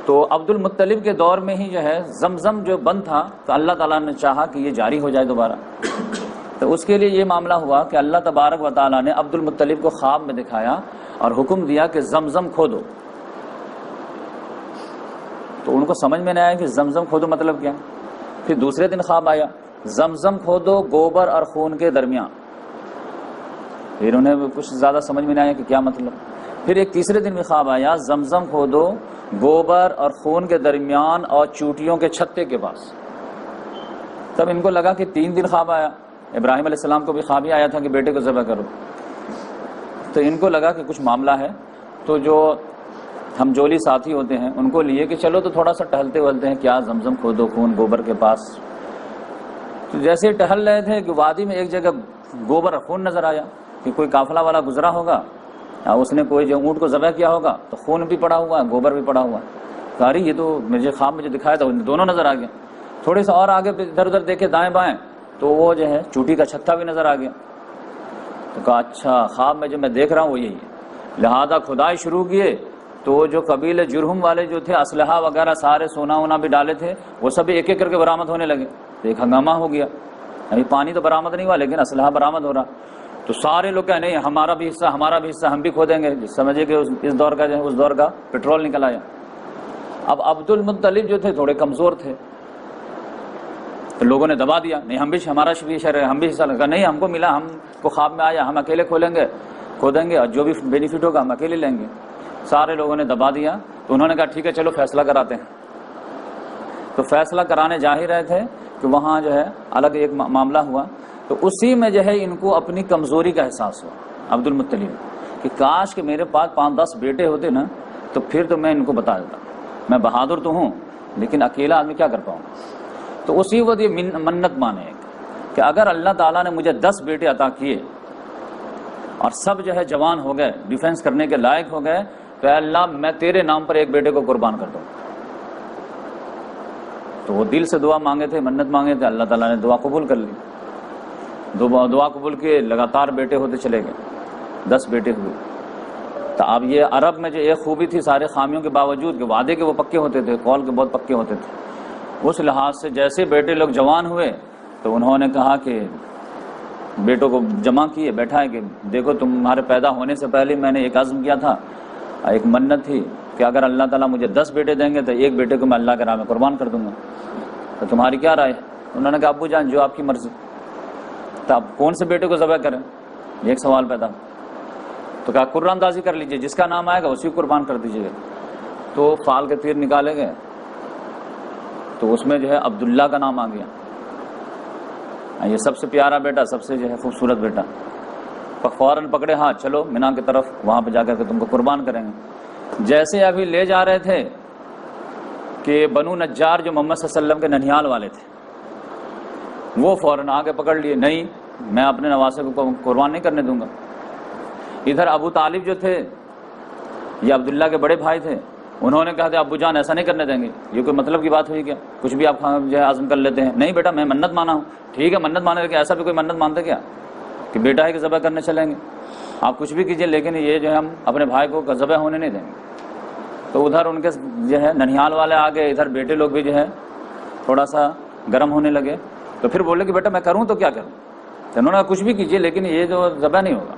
تو عبد المطلب کے دور میں ہی جو ہے زمزم جو بند تھا، تو اللہ تعالیٰ نے چاہا کہ یہ جاری ہو جائے دوبارہ، تو اس کے لیے یہ معاملہ ہوا کہ اللہ تبارک و تعالیٰ نے عبد المطلب کو خواب میں دکھایا اور حکم دیا کہ زمزم کھودو۔ تو ان کو سمجھ میں نہیں آیا کہ زمزم کھودو مطلب کیا۔ پھر دوسرے دن خواب آیا، زمزم کھودو گوبر اور خون کے درمیان۔ پھر انہیں کچھ زیادہ سمجھ میں نہیں آیا کہ کیا مطلب۔ پھر ایک تیسرے دن میں خواب آیا، زمزم کھودو گوبر اور خون کے درمیان اور چوٹیوں کے چھتے کے پاس۔ تب ان کو لگا کہ 3 دن خواب آیا، ابراہیم علیہ السلام کو بھی خواب ہی آیا تھا کہ بیٹے کو ذبح کرو، تو ان کو لگا کہ کچھ معاملہ ہے۔ تو جو ہم جولی ساتھی ہوتے ہیں ان کو لیے کہ چلو تو تھوڑا سا ٹہلتے ولتے ہیں، کیا زمزم کھودو خون گوبر کے پاس۔ تو جیسے ٹہل رہے تھے کہ وادی میں ایک جگہ گوبر اور خون نظر آیا کہ کوئی قافلہ والا گزرا ہوگا، اس نے کوئی جو اونٹ کو ذبح کیا ہوگا، تو خون بھی پڑا ہوا ہے گوبر بھی پڑا ہوا ہے۔ ارے یہ تو مجھے خواب میں جو دکھایا تھا دونوں نظر آ گیا۔ تھوڑے سا اور آگے ادھر ادھر دیکھے دائیں بائیں تو وہ جو ہے چوٹی کا چھتا بھی نظر آ گیا۔ تو کہا اچھا خواب میں جو میں دیکھ رہا ہوں وہ یہی ہے۔ لہذا کھدائی شروع کیے تو جو قبیلے جرہم والے جو تھے اسلحہ وغیرہ سارے سونا وونا بھی ڈالے تھے وہ سب ایک ایک کر کے برآمد ہونے لگے۔ ایک ہنگامہ ہو گیا، ابھی پانی تو برآمد نہیں ہوا لیکن اسلحہ برآمد ہو رہا۔ تو سارے لوگ کہے نہیں ہمارا بھی حصہ ہمارا بھی حصہ، ہم بھی کھودیں گے۔ سمجھے کہ اس دور کا جو ہے اس دور کا پیٹرول نکل آیا۔ اب عبد المطلب جو تھے تھوڑے کمزور تھے تو لوگوں نے دبا دیا، نہیں ہم بھی ہمارا بھی شر ہے، ہم بھی حصہ لگا، نہیں ہم کو ملا، ہم کو خواب میں آیا، ہم اکیلے کھودیں گے اور جو بھی بینیفٹ ہوگا ہم اکیلے لیں گے۔ سارے لوگوں نے دبا دیا۔ تو انہوں نے کہا ٹھیک ہے چلو فیصلہ کراتے ہیں۔ تو فیصلہ کرانے جا ہی رہے تھے کہ وہاں جو ہے الگ ایک معاملہ ہوا۔ تو اسی میں جو ہے ان کو اپنی کمزوری کا احساس ہوا عبد المطلب کہ کاش کہ میرے پاس 5-10 بیٹے ہوتے نا تو پھر تو میں ان کو بتا دیتا، میں بہادر تو ہوں لیکن اکیلا آدمی کیا کر پاؤں۔ تو اسی وقت یہ منت مانے کہ اگر اللہ تعالیٰ نے مجھے 10 بیٹے عطا کیے اور سب جو ہے جوان ہو گئے، ڈیفینس کرنے کے لائق ہو گئے، تو اے اللہ میں تیرے نام پر ایک بیٹے کو قربان کر دوں۔ تو وہ دل سے دعا مانگے تھے، منت مانگے تھے، اللہ تعالیٰ نے دعا قبول کر لی۔ دعا قبول کے لگاتار بیٹے ہوتے چلے گئے، 10 بیٹے ہوئے۔ تو اب یہ عرب میں جو ایک خوبی تھی سارے خامیوں کے باوجود کہ وعدے کے وہ پکے ہوتے تھے، قول کے بہت پکے ہوتے تھے، اس لحاظ سے جیسے بیٹے لوگ جوان ہوئے تو انہوں نے کہا کہ بیٹوں کو جمع کیے بیٹھائے کہ دیکھو تمہارے پیدا ہونے سے پہلے میں نے ایک عزم کیا تھا، ایک منت تھی کہ اگر اللہ تعالیٰ مجھے 10 بیٹے دیں گے تو ایک بیٹے کو میں اللہ کے راہ میں قربان کر دوں گا، تو تمہاری کیا رائے ہے؟ انہوں نے کہا ابو جان جو آپ کی مرضی۔ تو اب کون سے بیٹے کو ذبح کریں، ایک سوال پیدا۔ تو کہا قرآن اندازی کر لیجئے، جس کا نام آئے گا اسی کو قربان کر دیجئے گا۔ تو فال کے تیر نکالے گئے تو اس میں جو ہے عبداللہ کا نام آ گیا، یہ سب سے پیارا بیٹا، سب سے جو ہے خوبصورت بیٹا۔ فوراً پکڑے ہاں چلو مینا کی طرف، وہاں پہ جا کر کے تم کو قربان کریں گے۔ جیسے ابھی لے جا رہے تھے کہ بنو نجار جو محمد صلی اللہ علیہ وسلم کے ننیال والے تھے وہ فوراً آگے پکڑ لیے، نہیں میں اپنے نواسے کو قربان نہیں کرنے دوں گا۔ ادھر ابو طالب جو تھے یہ عبداللہ کے بڑے بھائی تھے، انہوں نے کہا تھا ابو جان ایسا نہیں کرنے دیں گے، یہ کوئی مطلب کی بات ہوئی کیا، کچھ بھی آپ جو ہے عزم کر لیتے ہیں۔ نہیں بیٹا میں منت مانا ہوں۔ ٹھیک ہے منت مانے، لیکن ایسا بھی کوئی منت مانتے کیا کہ بیٹا ہے کہ ذبح کرنے چلیں گے، آپ کچھ بھی کیجئے لیکن یہ جو ہے ہم اپنے بھائی کو ذبح ہونے نہیں دیں گے۔ تو ادھر ان کے جو ہے ننیال والے آگے، ادھر بیٹے لوگ بھی جو ہے تھوڑا سا گرم ہونے لگے۔ تو پھر بولے کہ بیٹا میں کروں تو کیا کروں، تو انہوں نے کہا کچھ بھی کیجئے لیکن یہ جو ذبح نہیں ہوگا۔